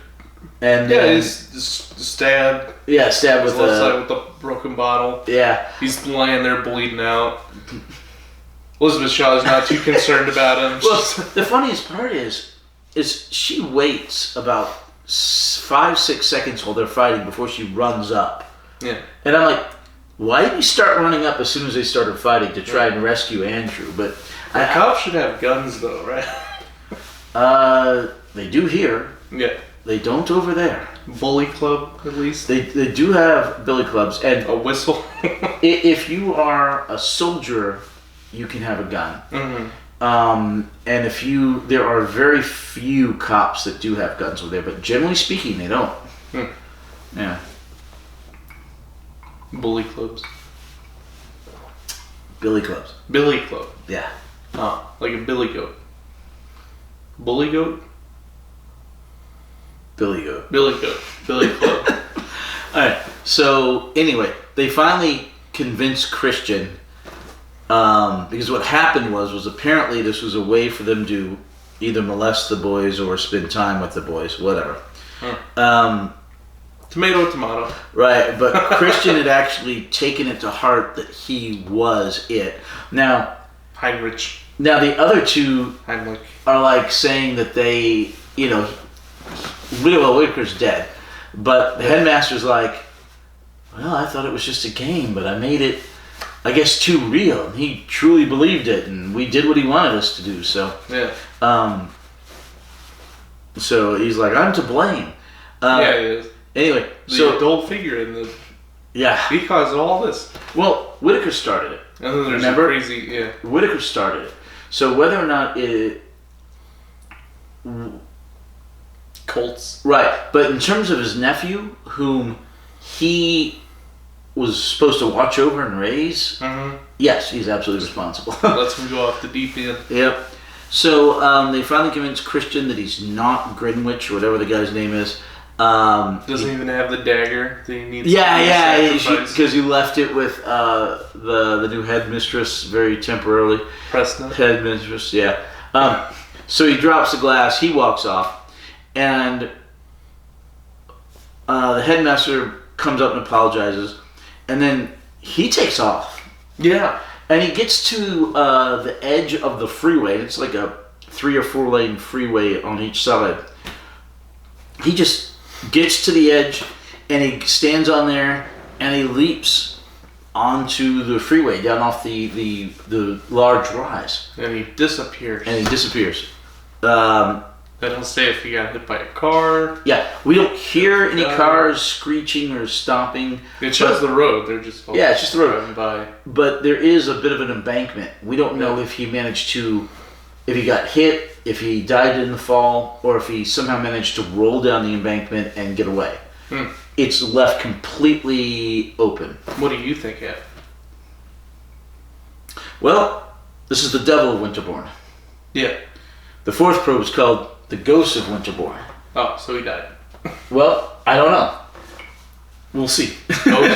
and he's stabbed. Yeah, stabbed with the broken bottle. Yeah, he's lying there bleeding out. Elizabeth Shaw is not too concerned about him. Well, the funniest part is she waits about 5-6 seconds while they're fighting before she runs up. Yeah, and I'm like, why didn't you start running up as soon as they started fighting to try and rescue Andrew? But the cops should have guns, though, right? They do here. Yeah. They don't over there. Bully club, at least. They do have billy clubs and a whistle. If you are a soldier, you can have a gun. Mm-hmm. And there are very few cops that do have guns over there, but generally speaking, they don't. Yeah. Bully clubs. Billy clubs. Billy club. Yeah. Oh, like a billy goat. Bully goat? Billy goat. Billy goat. Billy club. Alright, so anyway, they finally convinced Christian, because what happened was apparently this was a way for them to either molest the boys or spend time with the boys, whatever. Tomato, tomato. Right, but Christian had actually taken it to heart that he was it. Now, Heinrich. Now the other two Heimlich are like saying that they, Whitaker's dead, but the headmaster's like, well, I thought it was just a game, but I made it, I guess, too real. And he truly believed it, and we did what he wanted us to do. So, so he's like, I'm to blame. Yeah, he is. Anyway, the adult figure in the he caused all this. Well, Whitaker started it. And then there's crazy Whitaker started it. So whether or not it cults, right? But in terms of his nephew, whom he was supposed to watch over and raise, yes, he's absolutely responsible. Lets him go off the deep end. Yep. So they finally convinced Christian that he's not Greenwich or whatever the guy's name is. Doesn't even have the dagger that he needs. Because he left it with the new headmistress very temporarily. Preston. Headmistress, yeah. So he drops the glass. He walks off, and the headmaster comes up and apologizes, and then he takes off. Yeah. And he gets to the edge of the freeway. It's like a 3 or 4 lane freeway on each side. He just gets to the edge and he stands on there and he leaps onto the freeway down off the large rise. And he disappears. They don't say if he got hit by a car. Yeah, we don't hear any cars screeching or stomping. It shows the road. They're just it's just the road. By. But there is a bit of an embankment. We don't know if he managed to, if he got hit, if he died in the fall, or if he somehow managed to roll down the embankment and get away. It's left completely open. What do you think, Ed? Well, this is the Devil of Winterborne. Yeah. The fourth probe is called the Ghost of Winterborne. Oh, so he died. Well, I don't know. We'll see. Like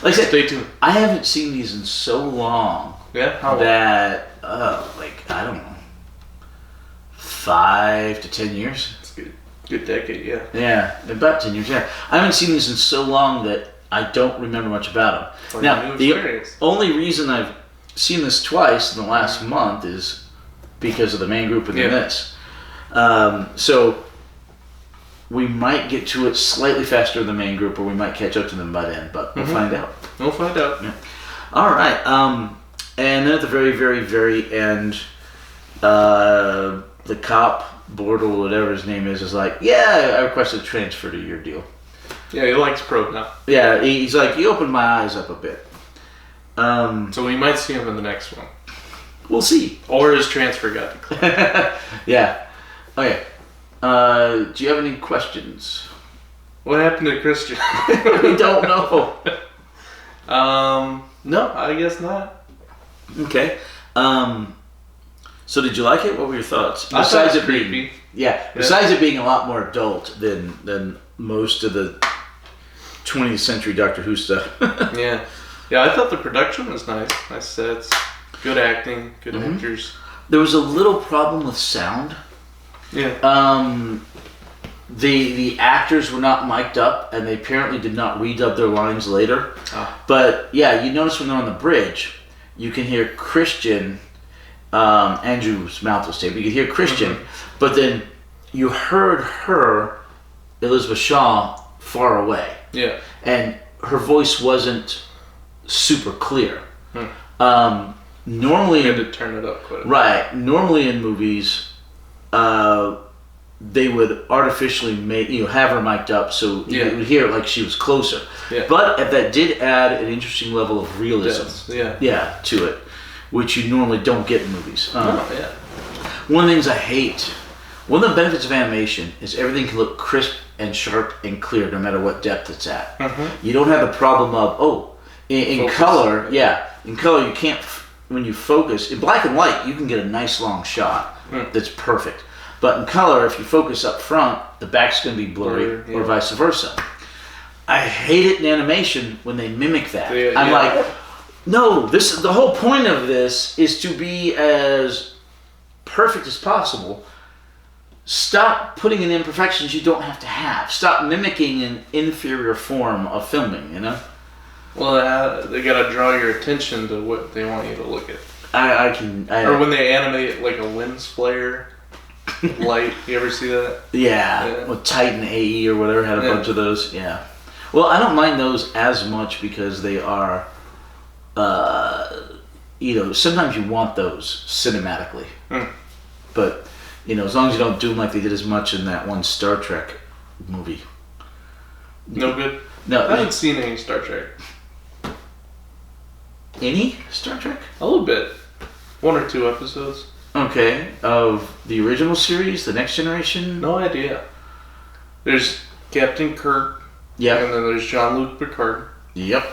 I said, stay tuned. I haven't seen these in so long. Yeah? How long? That, I don't know, 5 to 10 years. That's good. Good decade, yeah. Yeah, about 10 years, yeah. I haven't seen these in so long that I don't remember much about them. Now, the only reason I've seen this twice in the last month is because of the main group and this. So we might get to it slightly faster than the main group, or we might catch up to them by then, but we'll find out. We'll find out. Yeah. All right. And then at the very, very, very end, the cop, Bortle, whatever his name is like, yeah, I requested a transfer to your deal. Yeah, he likes P.R.O.B.E. now. Yeah, he's like, you opened my eyes up a bit. So we might see him in the next one. We'll see. Or his transfer got declined. Yeah. Okay. Do you have any questions? What happened to Christian? We don't know. No, I guess not. Okay. So did you like it? What were your thoughts? Besides it being creepy. Besides it being a lot more adult than most of the 20th century Doctor Who stuff. Yeah, I thought the production was nice. Nice sets, good acting, good actors. There was a little problem with sound. Yeah. The actors were not mic'd up, and they apparently did not redub their lines later. But yeah, you notice when they're on the bridge, you can hear Christian. Andrew's mouth was taped. You could hear Christian, but then you heard her, Elizabeth Shaw, far away. Yeah. And her voice wasn't super clear. Normally, you had to turn it up quite a bit. Right. Normally in movies, they would artificially have her mic'd up so you would hear it like she was closer. Yeah. But that did add an interesting level of realism. Yeah, to it, which you normally don't get in movies. One of the things I hate, one of the benefits of animation is everything can look crisp and sharp and clear no matter what depth it's at. You don't have the problem of, in color, in color you can't, when you focus, in black and white you can get a nice long shot that's perfect. But in color, if you focus up front, the back's going to be blurry or vice versa. I hate it in animation when they mimic that. I'm like, no, the whole point of this is to be as perfect as possible. Stop putting in imperfections you don't have to have. Stop mimicking an inferior form of filming, you know? Well, they got to draw your attention to what they want you to look at. Or when they animate like a lens flare light. You ever see that? Yeah. With Titan AE or whatever had a bunch of those. Yeah. Well, I don't mind those as much because they are, sometimes you want those cinematically. But, as long as you don't do them like they did as much in that one Star Trek movie. No good? No. I haven't seen any Star Trek. Any Star Trek? A little bit. 1 or 2 episodes. Okay. Of the original series, The Next Generation? No idea. There's Captain Kirk. Yeah. And then there's Jean-Luc Picard. Yep.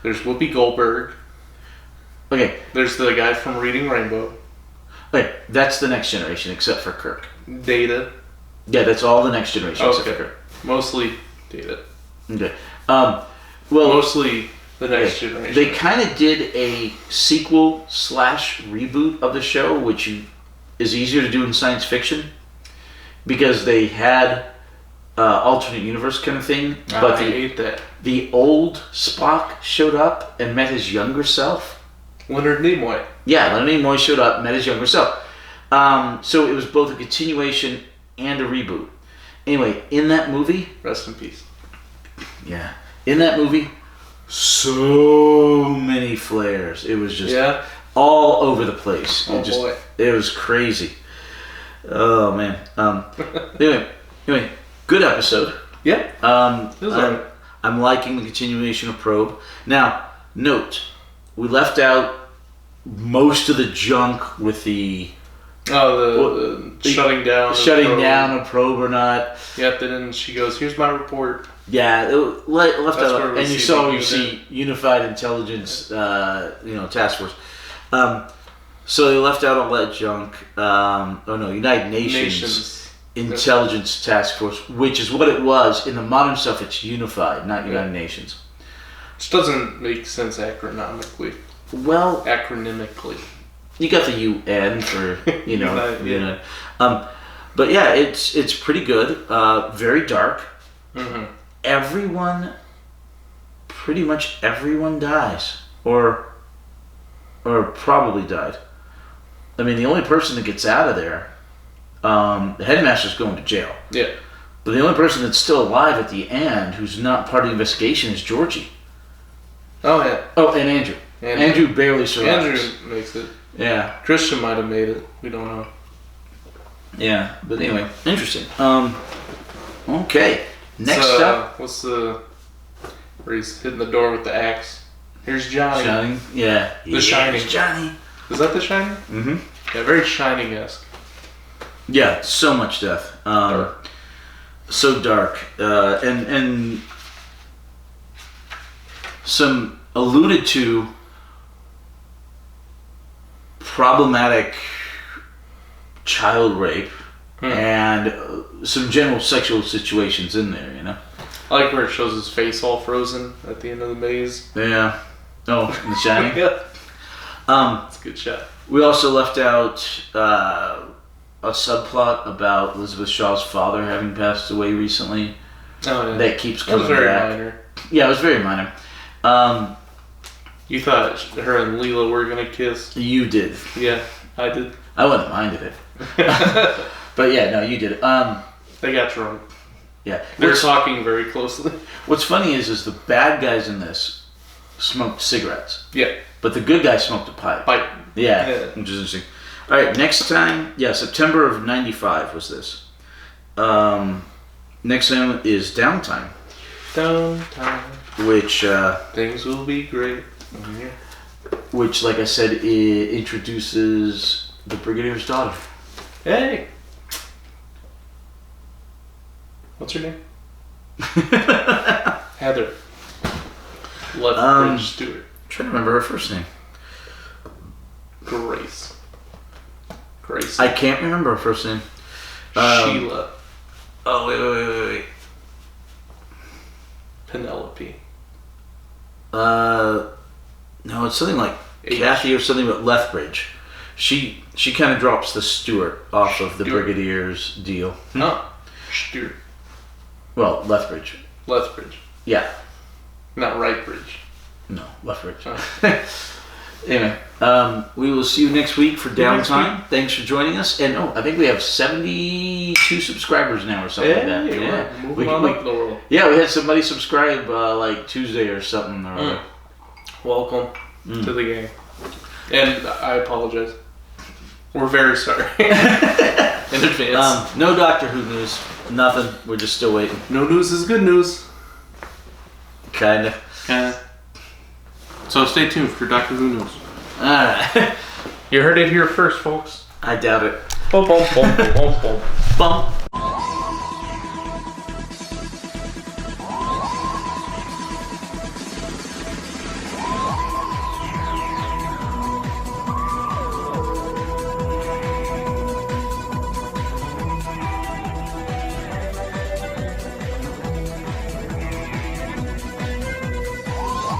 There's Whoopi Goldberg. Okay. There's the guy from Reading Rainbow. Okay, that's The Next Generation except for Kirk. Data. Yeah, that's all The Next Generation except for Kirk. Mostly Data. Okay. Mostly The Next Generation. They kind of did a sequel / reboot of the show, which is easier to do in science fiction because they had alternate universe kind of thing. But I hate that. The old Spock showed up and met his younger self. Leonard Nimoy. Yeah, Leonard Nimoy showed up, met his younger self. So it was both a continuation and a reboot. Anyway, in that movie... Rest in peace. Yeah. In that movie, so many flares. It was just all over the place. Boy. It was crazy. Oh, man. Anyway, good episode. Yeah. I'm liking the continuation of P.R.O.B.E. Now, note, we left out most of the junk with the... Oh, the shutting down. Shutting down of P.R.O.B.E. or not. Yeah, then she goes, here's my report. Yeah, left out. And you see Unified Intelligence, Task Force. So they left out all that junk. United Nations Intelligence Task Force, which is what it was. In the modern stuff, it's Unified, not United Nations. Which doesn't make sense acronymically. Well, acronymically. You got the UN for, but yeah, it's pretty good. Very dark. Mm-hmm. Pretty much everyone dies. Or probably died. I mean, the only person that gets out of there, the headmaster's going to jail. Yeah. But the only person that's still alive at the end, who's not part of the investigation, is Georgie. Oh, yeah. Oh, and Andrew. Andrew barely survives. Andrew makes it. Yeah. Christian might have made it. We don't know. Yeah, but anyway, interesting. Okay. Next up. What's the... Where he's hitting the door with the axe. Here's Johnny. Shining? Yeah. The Shining. Johnny. Is that The Shining? Mm-hmm. Yeah, very Shining-esque. Yeah, so much death. Dark. So dark. And some alluded to problematic child rape and some general sexual situations in there, I like where it shows his face all frozen at the end of the maze. Yeah. Oh, in The Shining? Yeah. It's a good shot. We also left out a subplot about Elizabeth Shaw's father having passed away recently. Oh, yeah. That keeps coming back. It was very minor. Yeah, it was very minor. You thought her and Leela were going to kiss? You did. Yeah, I did. I wouldn't have minded it. But yeah, no, you did. They got drunk. Yeah. They're talking very closely. What's funny is the bad guys in this smoked cigarettes. Yeah. But the good guy smoked a pipe. Yeah, which is interesting. All right, next time, September of '95 was this. Next time is Downtime. Downtime. Which... things will be great. Which, like I said, introduces the Brigadier's daughter. Hey! What's her name? Heather. Lethbridge Stewart. I'm trying to remember her first name. Grace. I can't remember her first name. Sheila. Oh, wait. Penelope. No, it's something like Kathy or something, but Lethbridge. She kind of drops the Stewart off of the Brigadier's deal. Oh, Stewart. Well, Lethbridge. Lethbridge. Yeah. Not Rightbridge. No, Lethbridge. Oh. Anyway, we will see you next week for Downtime. Thanks for joining us. And I think we have 72 subscribers now or something like that. Yeah, moving on up the world. Yeah, we had somebody subscribe like Tuesday or something. Or Welcome to the game. And I apologize. We're very sorry. In advance. No Doctor Who news. Nothing. We're just still waiting. No news is good news. Kinda. So stay tuned for Doctor Who news. Alright. You heard it here first, folks. I doubt it. Bum, bum, bum, bum, bum. Bump.